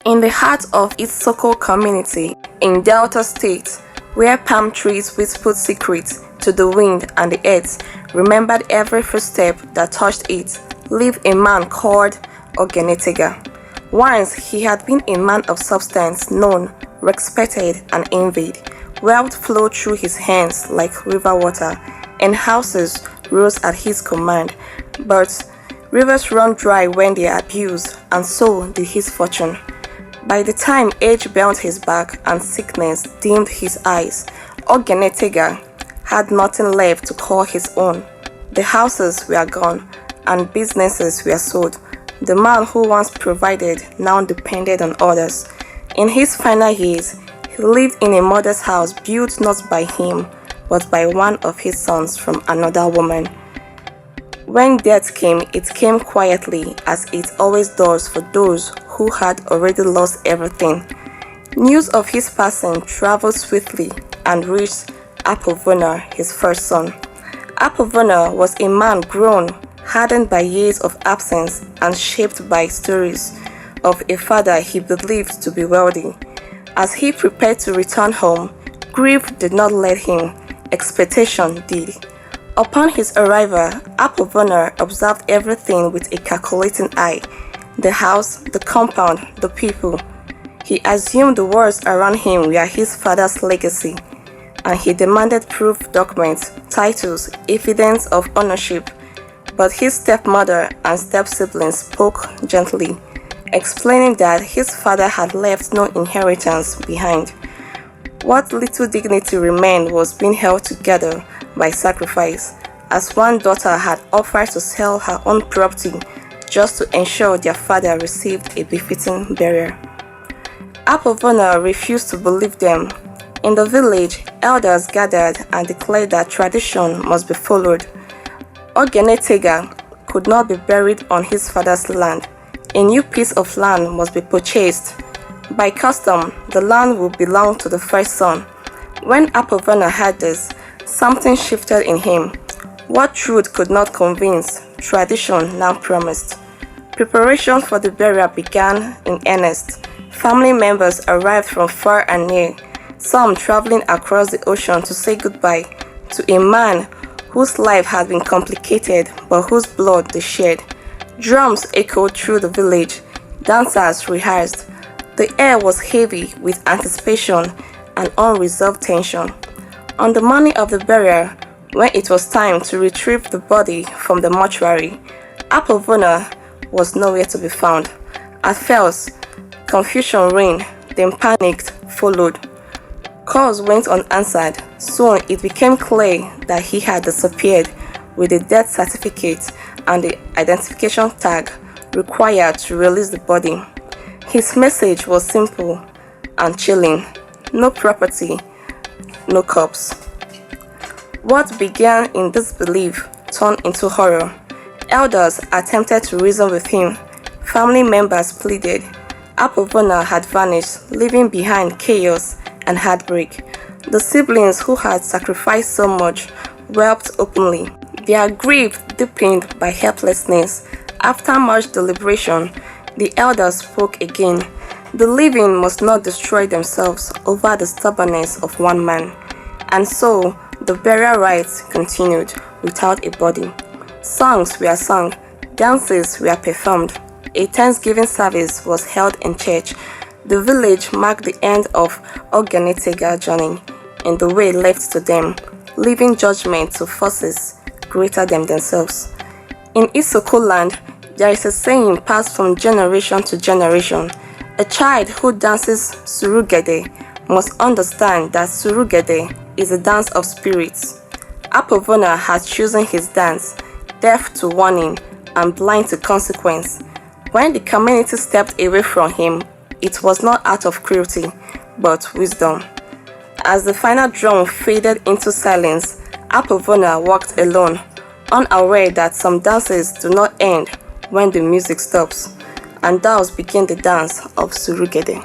In the heart of Isoko community in Delta State, where palm trees whispered secrets to the wind and the earth remembered every footstep that touched it, lived a man called Ogenetega. Once he had been a man of substance, known, respected, and envied. Wealth flowed through his hands like river water, and houses rose at his command. But rivers run dry when they are abused, and so did his fortune. By the time age bent his back and sickness dimmed his eyes, Ogenetega had nothing left to call his own. The houses were gone, and businesses were sold. The man who once provided now depended on others. In his final years, he lived in a modest house built not by him, but by one of his sons from another woman. When death came, it came quietly, as it always does for those who had already lost everything. News of his passing traveled swiftly and reached Apovona, his first son. Apovona was a man grown, hardened by years of absence and shaped by stories of a father he believed to be wealthy. As he prepared to return home, grief did not let him, expectation did. Upon his arrival, Apovona observed everything with a calculating eye: the house, the compound, the people. He assumed the worlds around him were his father's legacy, and he demanded proof, documents, titles, evidence of ownership. But his stepmother and step-siblings spoke gently, explaining that his father had left no inheritance behind. What little dignity remained was being held together by sacrifice, as one daughter had offered to sell her own property just to ensure their father received a befitting burial. Apovona refused to believe them. In the village, elders gathered and declared that tradition must be followed. Ogenetega could not be buried on his father's land. A new piece of land must be purchased. By custom, the land would belong to the first son. When Apovona heard this, something shifted in him. What truth could not convince, tradition now promised. Preparation for the burial began in earnest. Family members arrived from far and near, some traveling across the ocean to say goodbye to a man whose life had been complicated but whose blood they shared. Drums echoed through the village. Dancers rehearsed. The air was heavy with anticipation and unresolved tension. On the morning of the burial, when it was time to retrieve the body from the mortuary, Apovona was nowhere to be found. At first, confusion reigned, then panic followed. Calls went unanswered. Soon it became clear that he had disappeared, with the death certificate and the identification tag required to release the body. His message was simple and chilling: no property, no corpse. What began in disbelief turned into horror. Elders attempted to reason with him. Family members pleaded. Apovona had vanished, leaving behind chaos and heartbreak. The siblings who had sacrificed so much wept openly, their grief deepened by helplessness. After much deliberation, the elders spoke again. The living must not destroy themselves over the stubbornness of one man. And so, the burial rites continued without a body. Songs were sung, dances were performed. A Thanksgiving service was held in church. The village marked the end of Ogenetega's journey in the way left to them, leaving judgment to forces greater than themselves. In Isoko land, there is a saying passed from generation to generation: a child who dances SURUGEDE must understand that SURUGEDE is a dance of spirits. Apovona had chosen his dance, deaf to warning and blind to consequence. When the community stepped away from him, it was not out of cruelty, but wisdom. As the final drum faded into silence, Apovona walked alone, unaware that some dances do not end when the music stops, and thus began the dance of SURUGEDE.